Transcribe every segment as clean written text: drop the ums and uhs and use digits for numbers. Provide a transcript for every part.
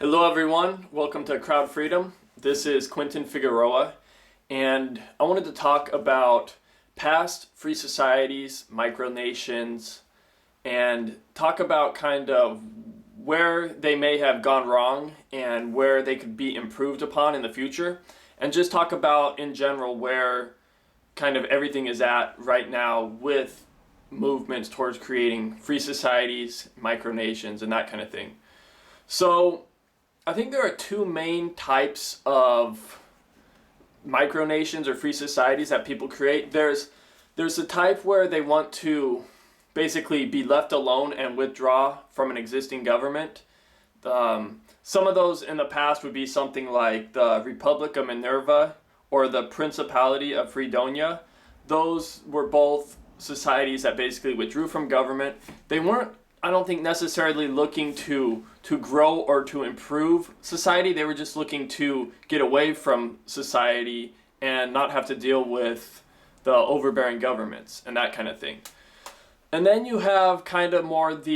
Hello everyone, welcome to Crowd Freedom. This is Quentin Figueroa, and I wanted to talk about past free societies, micronations, and talk about kind of where they may have gone wrong and where they could be improved upon in the future, and just talk about in general where kind of everything is at right now with movements towards creating free societies, micronations, and that kind of thing. So I think there are two main types of micronations or free societies that people create. There's a type where they want to basically be left alone and withdraw from an existing government. Some of those in the past would be something like the Republic of Minerva or the Principality of Fredonia. Those were both societies that basically withdrew from government. They weren't, I don't think, necessarily looking to grow or to improve society. They were just looking to get away from society and not have to deal with the overbearing governments and that kind of thing. And then you have kind of more it's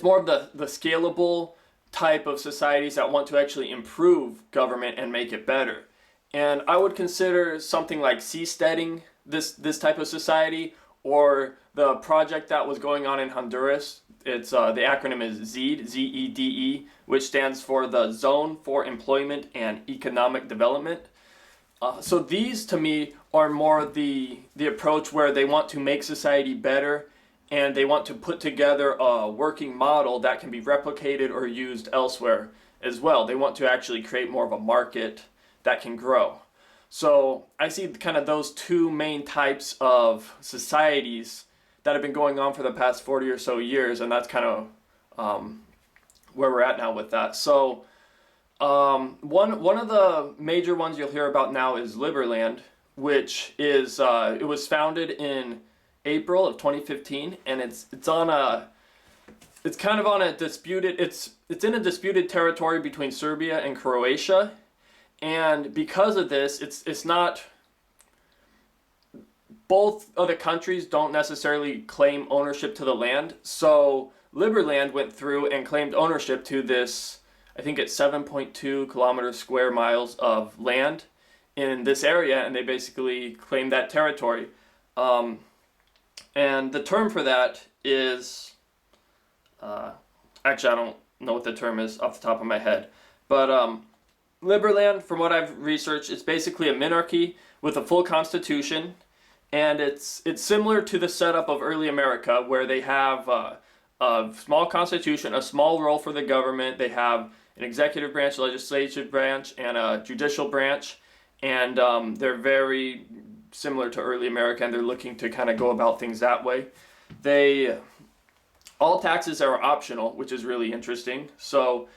more of the scalable type of societies that want to actually improve government and make it better. And I would consider something like Seasteading this type of society, or the project that was going on in Honduras. It's the acronym is ZEED, Z-E-D-E, which stands for the Zone for Employment and Economic Development. So these, to me, are more the approach where they want to make society better, and they want to put together a working model that can be replicated or used elsewhere as well. They want to actually create more of a market that can grow. So I see kind of those two main types of societies that have been going on for the past 40 or so years, and that's kind of where we're at now with that. So one of the major ones you'll hear about now is Liberland, which is it was founded in April of 2015, and it's kind of on a disputed it's in a disputed territory between Serbia and Croatia. And because of this, it's not, both of the countries don't necessarily claim ownership to the land. So Liberland went through and claimed ownership to this, I think it's 7.2 kilometer square miles of land in this area, and they basically claimed that territory. And the term for that is, actually I don't know what the term is off the top of my head, but Liberland, from what I've researched, it's basically a monarchy with a full constitution, and it's similar to the setup of early America, where they have a small constitution, a small role for the government. They have an executive branch, legislative branch, and a judicial branch, and they're very similar to early America, and they're looking to kind of go about things that way. All taxes are optional, which is really interesting. So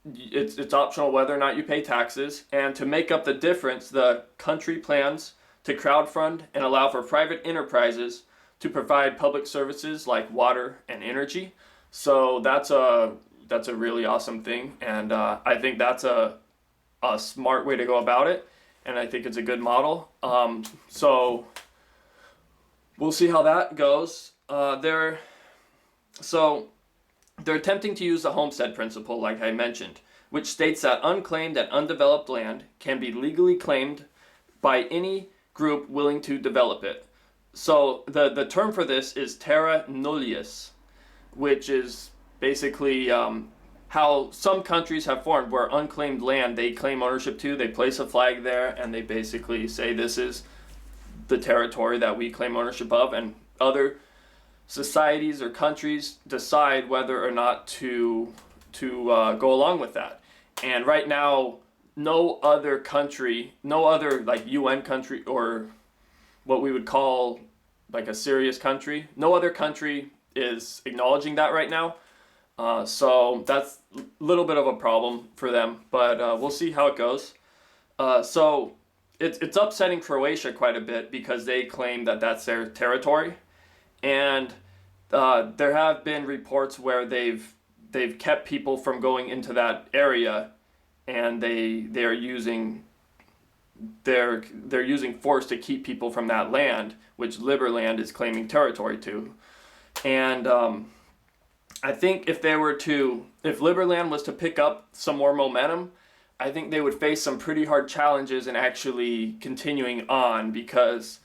it's optional whether or not you pay taxes, and to make up the difference, the country plans to crowdfund and allow for private enterprises to provide public services like water and energy. So that's a really awesome thing, and I think that's a smart way to go about it, and I think it's a good model. So we'll see how that goes. They're attempting to use the homestead principle, like I mentioned, which states that unclaimed and undeveloped land can be legally claimed by any group willing to develop it. So the term for this is terra nullius, which is basically how some countries have formed, where unclaimed land they claim ownership to, they place a flag there, and they basically say this is the territory that we claim ownership of, and other societies or countries decide whether or not to go along with that. And right now, no other like UN country, or what we would call like a serious country, no other country is acknowledging that right now. So that's a little bit of a problem for them, but we'll see how it goes. So it's upsetting Croatia quite a bit, because they claim that that's their territory. And there have been reports where they've kept people from going into that area, and they're using force to keep people from that land, which Liberland is claiming territory to. And I think if Liberland was to pick up some more momentum, I think they would face some pretty hard challenges in actually continuing on, because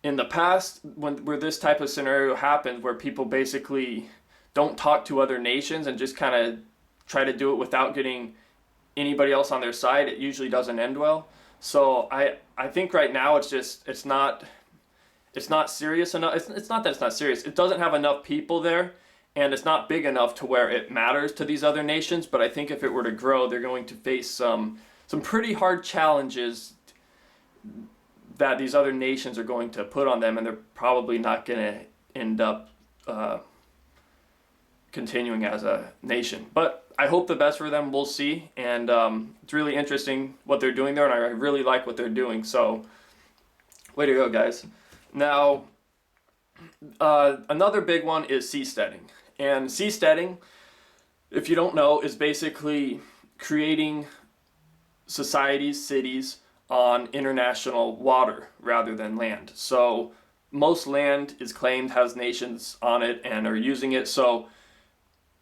in the past, where this type of scenario happens, where people basically don't talk to other nations and just kind of try to do it without getting anybody else on their side, it usually doesn't end well. So I think right now it's not serious enough. It's not that it's not serious. It doesn't have enough people there, and it's not big enough to where it matters to these other nations. But I think if it were to grow, they're going to face some pretty hard challenges that these other nations are going to put on them, and they're probably not going to end up continuing as a nation. But I hope the best for them. We'll see. And it's really interesting what they're doing there, and I really like what they're doing. So way to go, guys. Now, another big one is seasteading. And seasteading, if you don't know, is basically creating societies, cities on international water rather than land. So most land is claimed, has nations on it, and are using it. So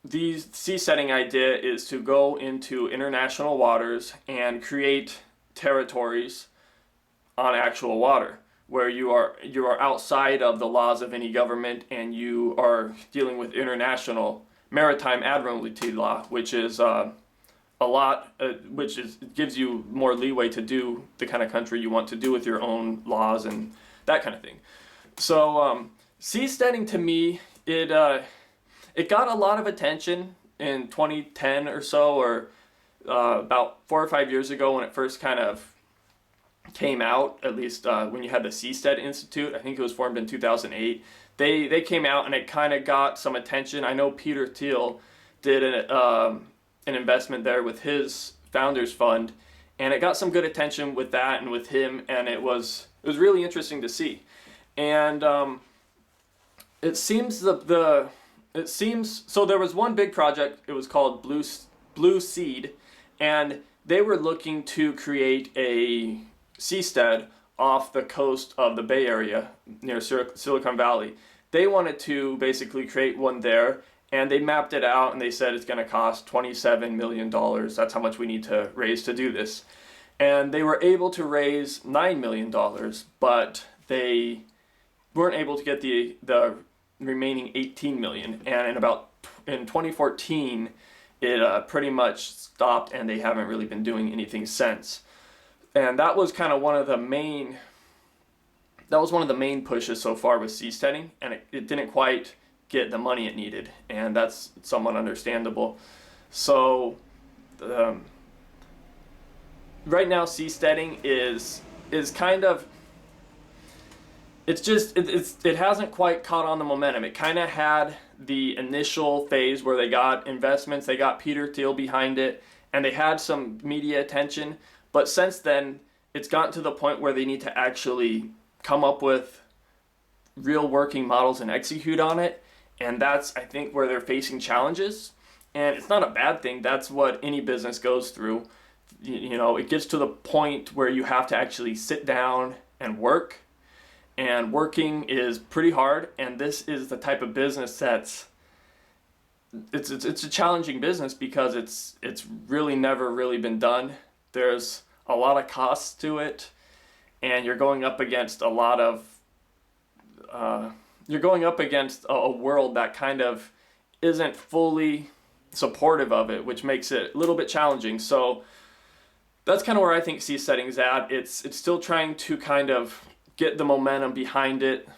the seasteading idea is to go into international waters and create territories on actual water, where you are outside of the laws of any government, and you are dealing with international maritime admiralty law, which is gives you more leeway to do the kind of country you want to do with your own laws and that kind of thing. So seasteading, to me, it got a lot of attention in 2010 or so, or about 4 or 5 years ago when it first kind of came out, at least when you had the Seastead Institute. I think it was formed in 2008. They came out and it kind of got some attention. I know Peter Thiel did an investment there with his founders fund, and it got some good attention with that and with him, and it was really interesting to see. And it seems so there was one big project. It was called Blue Seed, and they were looking to create a seastead off the coast of the Bay Area near Silicon Valley. They wanted to basically create one there, and they mapped it out, and they said it's going to cost $27 million. That's how much we need to raise to do this. And they were able to raise $9 million, but they weren't able to get the remaining $18 million. And in 2014, it pretty much stopped, and they haven't really been doing anything since. And that was kind of one of the main pushes so far with seasteading, and it didn't quite get the money it needed, and that's somewhat understandable. So right now seasteading is kind of, it hasn't quite caught on the momentum. It kind of had the initial phase where they got investments, they got Peter Thiel behind it, and they had some media attention. But since then, it's gotten to the point where they need to actually come up with real working models and execute on it. And that's, I think, where they're facing challenges. And it's not a bad thing. That's what any business goes through. You know, it gets to the point where you have to actually sit down and work. And working is pretty hard. And this is the type of business that's it's a challenging business, because it's really never really been done. There's a lot of costs to it, and you're going up against a world that kind of isn't fully supportive of it, which makes it a little bit challenging. So that's kind of where I think seasteading's at. It's still trying to kind of get the momentum behind it.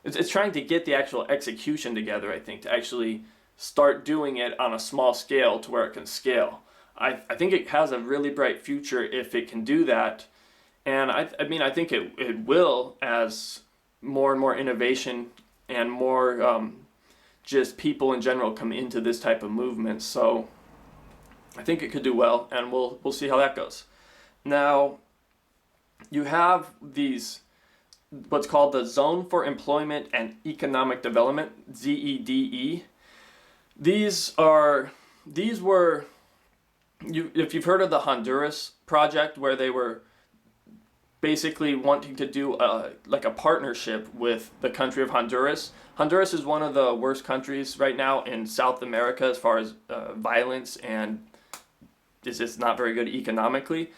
It's trying to get the actual execution together, I think, to actually start doing it on a small scale to where it can scale. I think it has a really bright future if it can do that. And I think it will, as more and more innovation and more just people in general come into this type of movement. So I think it could do well, and we'll see how that goes. Now, you have what's called the Zone for Employment and Economic Development, ZEDE. These were, if you've heard of the Honduras project, where they were basically wanting to do like a partnership with the country of Honduras. Honduras is one of the worst countries right now in South America as far as violence, and is just not very good economically.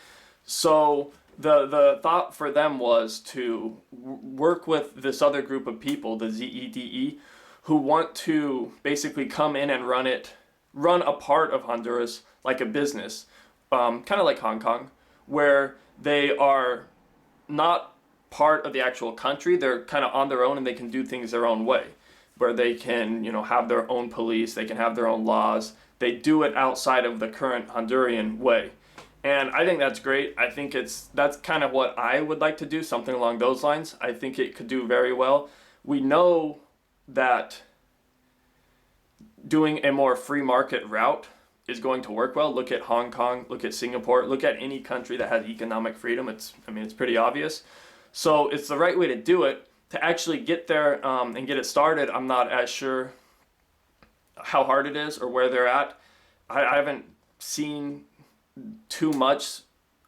So the thought for them was to work with this other group of people, the ZEDE, who want to basically come in and run a part of Honduras like a business, kind of like Hong Kong, where they are not part of the actual country. They're kind of on their own and they can do things their own way, where they can, have their own police, they can have their own laws. They do it outside of the current Honduran way. And I think that's great. I think that's kind of what I would like to do, something along those lines. I think it could do very well. We know that doing a more free market route is going to work well. Look at Hong Kong, look at Singapore, look at any country that has economic freedom. It's pretty obvious. So it's the right way to do it. To actually get there and get it started, I'm not as sure how hard it is or where they're at. I haven't seen too much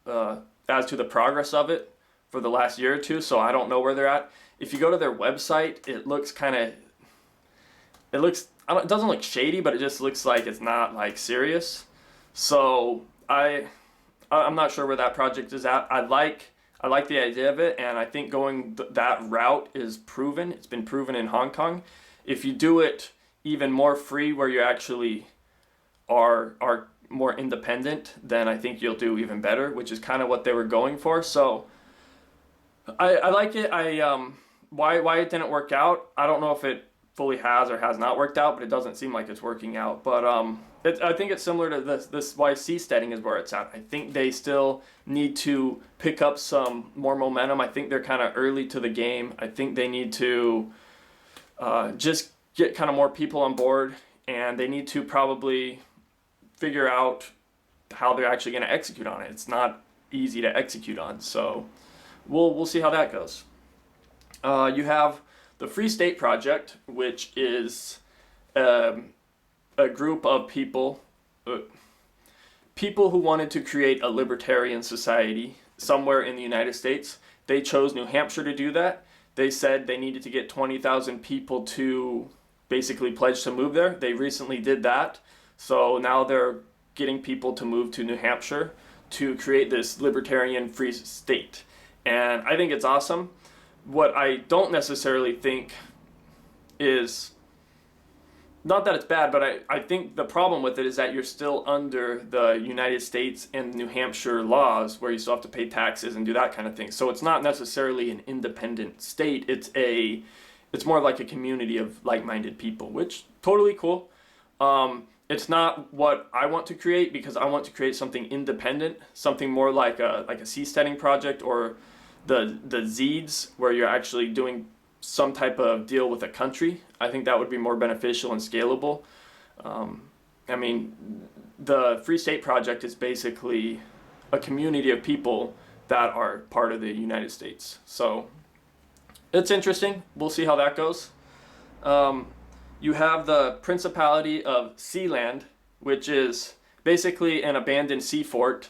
as to the progress of it for the last year or two, so I don't know where they're at. If you go to their website, it doesn't look shady, but it just looks like it's not like serious. So I'm not sure where that project is at. I like the idea of it, and I think going that route is proven. It's been proven in Hong Kong. If you do it even more free, where you actually are more independent, then I think you'll do even better, which is kind of what they were going for. So I like it. Why it didn't work out, I don't know if it fully has or has not worked out, but it doesn't seem like it's working out. But I think it's similar to this why Seasteading is where it's at. I think they still need to pick up some more momentum. I think they're kind of early to the game. I think they need to just get kind of more people on board, and they need to probably figure out how they're actually going to execute on it. It's not easy to execute on, so we'll see how that goes. You have the Free State Project, which is a group of people who wanted to create a libertarian society somewhere in the United States. They chose New Hampshire to do that. They said they needed to get 20,000 people to basically pledge to move there. They recently did that. So now they're getting people to move to New Hampshire to create this libertarian free state. And I think it's awesome. What I don't necessarily think is, not that it's bad, but I think the problem with it is that you're still under the United States and New Hampshire laws, where you still have to pay taxes and do that kind of thing. So it's not necessarily an independent state. It's more like a community of like-minded people, which totally cool. It's not what I want to create, because I want to create something independent, something more like a seasteading project, or the ZEEDs, where you're actually doing some type of deal with a country. I think that would be more beneficial and scalable. The Free State Project is basically a community of people that are part of the United States. So it's interesting. We'll see how that goes. You have the Principality of Sealand, which is basically an abandoned sea fort.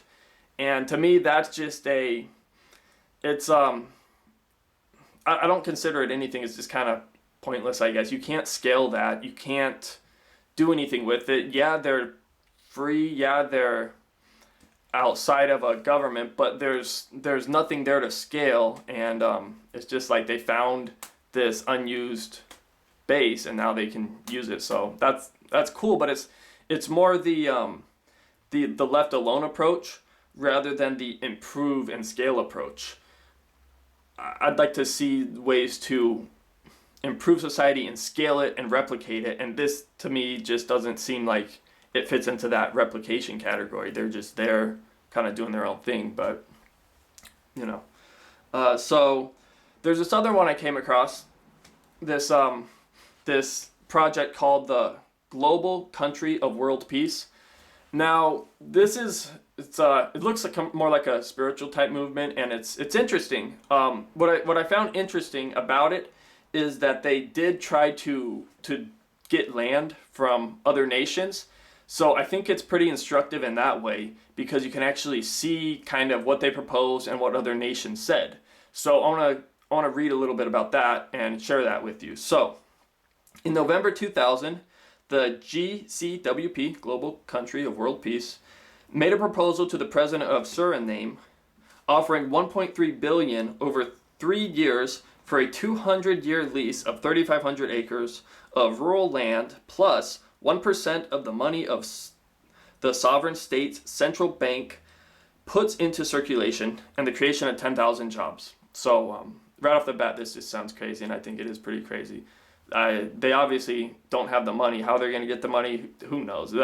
And to me, that's just I don't consider it anything. It's just kind of pointless, I guess. You can't scale that. You can't do anything with it. Yeah, they're free. Yeah, they're outside of a government, but there's nothing there to scale. And it's just like they found this unused base and now they can use it. So that's cool, but it's more the left alone approach rather than the improve and scale approach. I'd like to see ways to improve society and scale it and replicate it, and this to me just doesn't seem like it fits into that replication category. They're just there kind of doing their own thing, but so there's this other one I came across, this project called the Global Country of World Peace. Now this it looks like more like a spiritual type movement, and it's interesting. What I found interesting about it is that they did try to get land from other nations. So I think it's pretty instructive in that way because you can actually see kind of what they proposed and what other nations said. So I want to read a little bit about that and share that with you. So in November 2000, the GCWP, Global Country of World Peace, made a proposal to the president of Suriname offering 1.3 billion over 3 years for a 200-year lease of 3,500 acres of rural land plus 1% of the money of the sovereign state's central bank puts into circulation and the creation of 10,000 jobs. So right off the bat, this just sounds crazy, and I think it is pretty crazy. They obviously don't have the money. How they're going to get the money, who knows?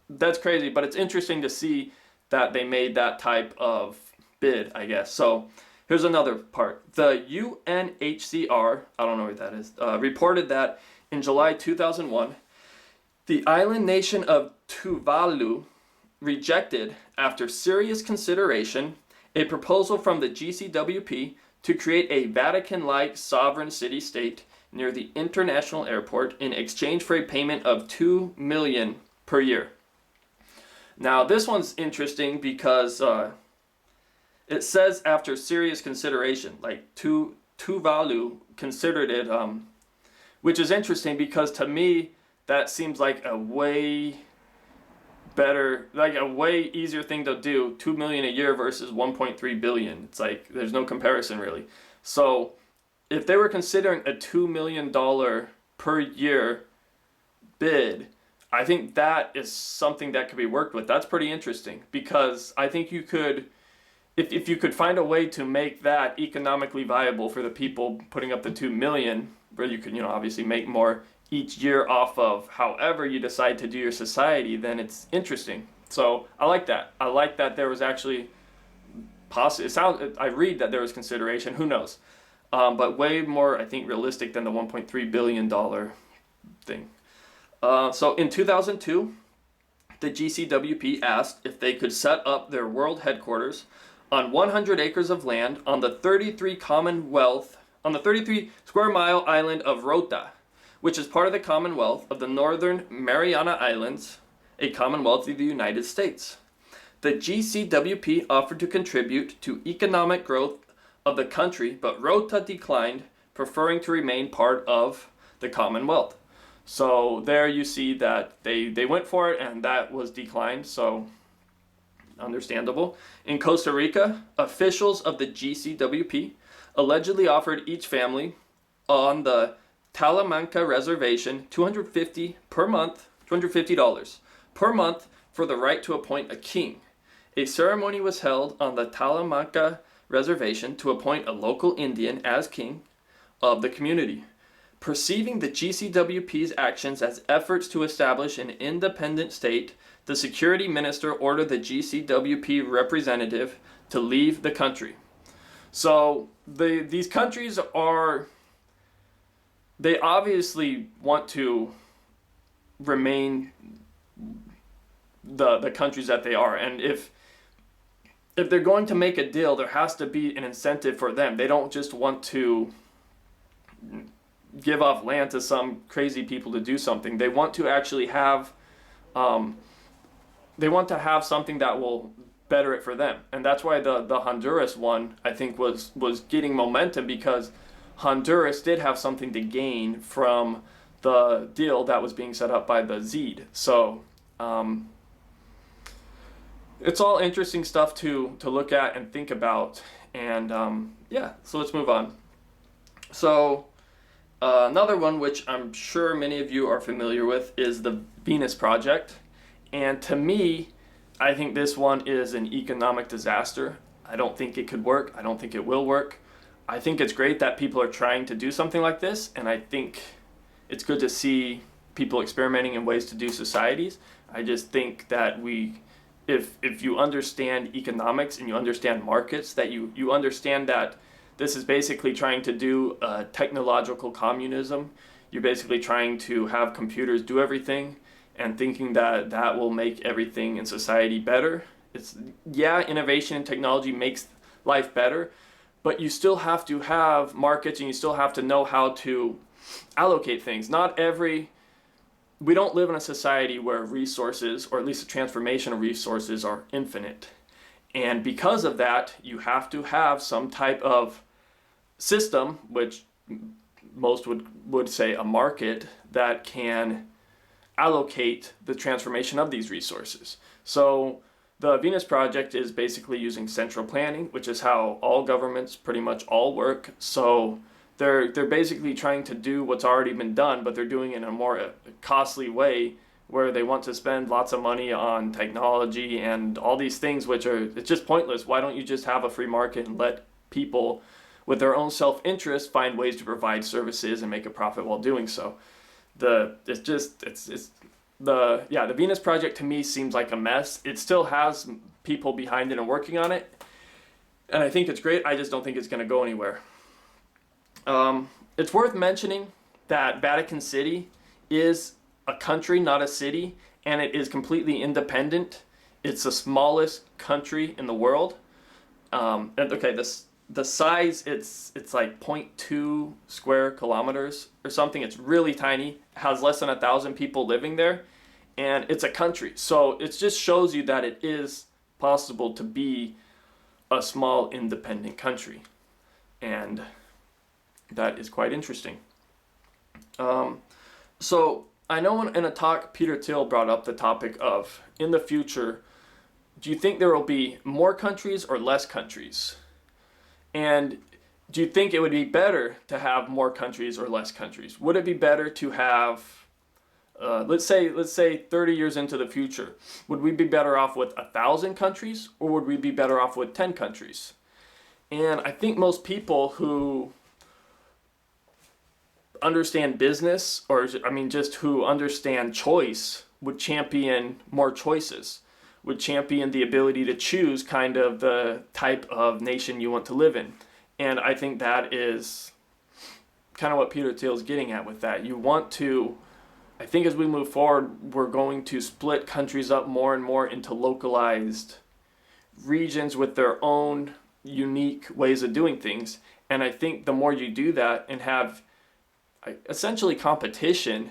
That's crazy, but it's interesting to see that they made that type of bid, I guess. So here's another part. The UNHCR, I don't know what that is, reported that in July 2001, the island nation of Tuvalu rejected, after serious consideration, a proposal from the GCWP to create a Vatican-like sovereign city-state near the international airport in exchange for a payment of $2 million per year. Now, this one's interesting because it says after serious consideration, like Tuvalu considered it, which is interesting because to me, that seems like a way better, like a way easier thing to do, 2 million a year versus 1.3 billion. It's like there's no comparison really. So if they were considering a $2 million per year bid, I think that is something that could be worked with. That's pretty interesting because I think you could, if you could find a way to make that economically viable for the people putting up the 2 million, where you could, obviously make more each year off of however you decide to do your society, then it's interesting. So I like that. I like that there was actually I read that there was consideration, who knows? But way more, I think, realistic than the $1.3 billion thing. So in 2002, the GCWP asked if they could set up their world headquarters on 100 acres of land on the 33 square mile island of Rota, which is part of the Commonwealth of the Northern Mariana Islands, a Commonwealth of the United States. The GCWP offered to contribute to economic growth of the country, but Rota declined, preferring to remain part of the Commonwealth. So there you see that they went for it and that was declined, so understandable. In Costa Rica, officials of the GCWP allegedly offered each family on the Talamanca Reservation $250 per month for the right to appoint a king. A ceremony was held on the Talamanca Reservation to appoint a local Indian as king of the community. Perceiving the GCWP's actions as efforts to establish an independent state, the security minister ordered the GCWP representative to leave the country. So these countries they obviously want to remain the countries that they are. And if they're going to make a deal, there has to be an incentive for them. They don't just want to give off land to some crazy people to do something. They want to actually have something that will better it for them. And that's why the Honduras one, I think, was getting momentum, because Honduras did have something to gain from the deal that was being set up by the ZED. So it's all interesting stuff to look at and think about. And so let's move on. So another one, which I'm sure many of you are familiar with, is the Venus Project. And to me, I think this one is an economic disaster. I don't think it could work. I don't think it will work. I think it's great that people are trying to do something like this, and I think it's good to see people experimenting in ways to do societies. I just think that if you understand economics and you understand markets, that you understand that this is basically trying to do technological communism. You're basically trying to have computers do everything and thinking that will make everything in society better. Innovation and technology makes life better, but you still have to have markets and you still have to know how to allocate things. Not every we don't live in a society where resources, or at least the transformation of resources, are infinite. And because of that, you have to have some type of system, which most would say a market, that can allocate the transformation of these resources. So the Venus Project is basically using central planning, which is how all governments pretty much all work. So they're basically trying to do what's already been done, but they're doing it in a more costly way, where they want to spend lots of money on technology and all these things, which are, it's just pointless. Why don't you just have a free market and let people with their own self-interest find ways to provide services and make a profit while doing so? The Venus Project to me seems like a mess. It still has people behind it and working on it, and I think it's great. I just don't think it's going to go anywhere. It's worth mentioning that Vatican City is a country, not a city, and it is completely independent. It's the smallest country in the world. The size, it's like 0.2 square kilometers or something. It's really tiny. It has less than 1,000 people living there, and it's a country. So it just shows you that it is possible to be a small independent country, and that is quite interesting. So I know in a talk, Peter Thiel brought up the topic of, in the future, do you think there will be more countries or less countries? And do you think it would be better to have more countries or less countries? Would it be better to have, let's say 30 years into the future, would we be better off with 1,000 countries, or would we be better off with 10 countries? And I think most people who understand business, or just who understand choice, would champion more choices, would champion the ability to choose kind of the type of nation you want to live in. And I think that is kind of what Peter Thiel is getting at with that. You want to, I think as we move forward, we're going to split countries up more and more into localized regions with their own unique ways of doing things. And I think the more you do that and have essentially competition,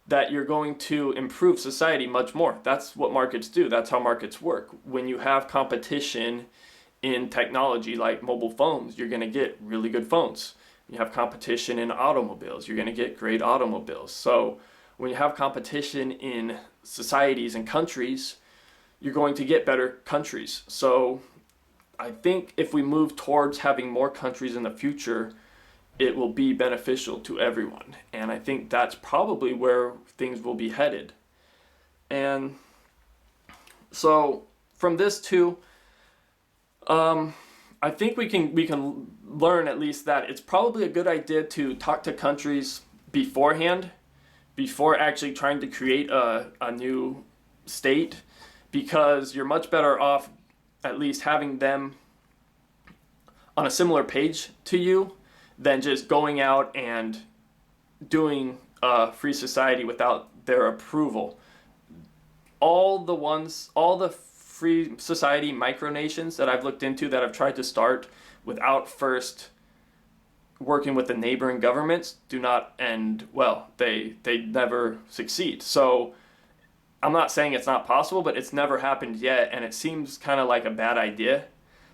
that you're going to improve society much more. That's what markets do. That's how markets work. When you have competition in technology like mobile phones, you're going to get really good phones. You have competition in automobiles, you're going to get great automobiles. So when you have competition in societies and countries, you're going to get better countries. So I think if we move towards having more countries in the future, it will be beneficial to everyone. And I think that's probably where things will be headed. And so from this too, I think we can learn at least that it's probably a good idea to talk to countries beforehand, before actually trying to create a new state, because you're much better off at least having them on a similar page to you than just going out and doing a free society without their approval. All the free society micronations that I've looked into that have tried to start without first working with the neighboring governments do not end well. They never succeed. So I'm not saying it's not possible, but it's never happened yet, and it seems kind of like a bad idea.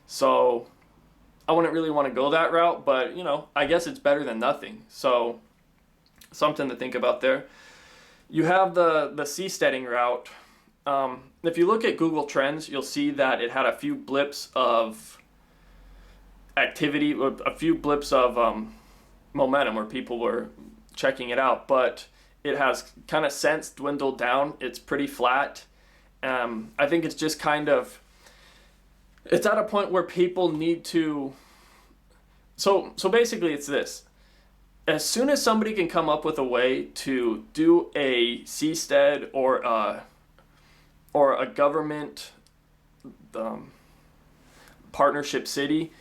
So I wouldn't really want to go that route, but I guess it's better than nothing. So something to think about there. You have the Seasteading route. If you look at Google Trends, you'll see that it had a few blips of activity, a few blips of momentum where people were checking it out, but it has kind of since dwindled down. It's pretty flat. I think it's just it's at a point where people need to, so basically it's this. As soon as somebody can come up with a way to do a seastead or a government partnership city,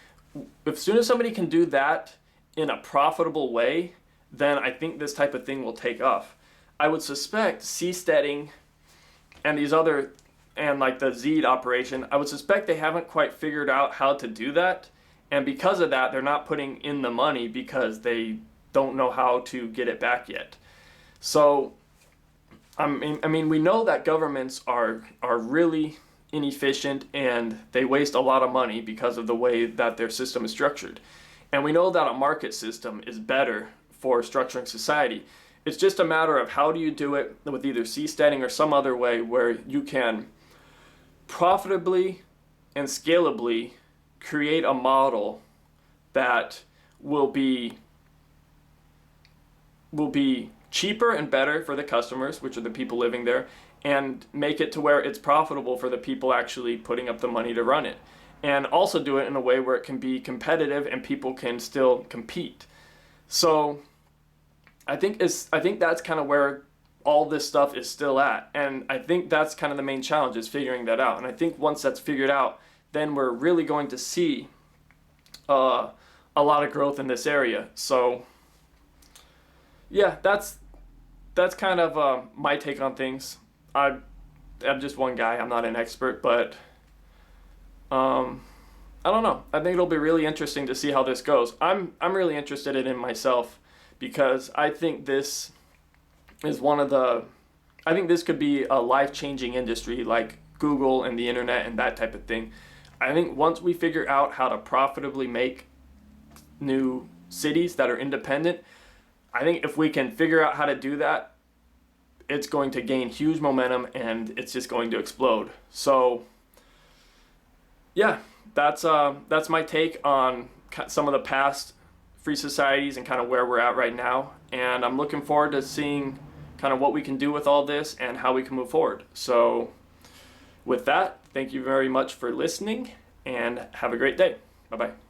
as soon as somebody can do that in a profitable way, then I think this type of thing will take off. I would suspect Seasteading and these other, and like the Zed operation, I would suspect they haven't quite figured out how to do that. And because of that, they're not putting in the money because they don't know how to get it back yet. So I mean, we know that governments are really inefficient and they waste a lot of money because of the way that their system is structured. And we know that a market system is better for structuring society. It's just a matter of how do you do it with either seasteading or some other way where you can profitably and scalably create a model that will be cheaper and better for the customers, which are the people living there, and make it to where it's profitable for the people actually putting up the money to run it. And also do it in a way where it can be competitive and people can still compete. So I think that's kind of where all this stuff is still at. And I think that's kind of the main challenge, is figuring that out. And I think once that's figured out, then we're really going to see a lot of growth in this area. So yeah, that's kind of my take on things. I'm just one guy. I'm not an expert, but I don't know. I think it'll be really interesting to see how this goes. I'm really interested in it myself because I think this is I think this could be a life-changing industry like Google and the internet and that type of thing. I think once we figure out how to profitably make new cities that are independent, I think if we can figure out how to do that, it's going to gain huge momentum and it's just going to explode. So yeah, that's my take on some of the past free societies and kind of where we're at right now. And I'm looking forward to seeing kind of what we can do with all this and how we can move forward. So with that, thank you very much for listening and have a great day. Bye-bye.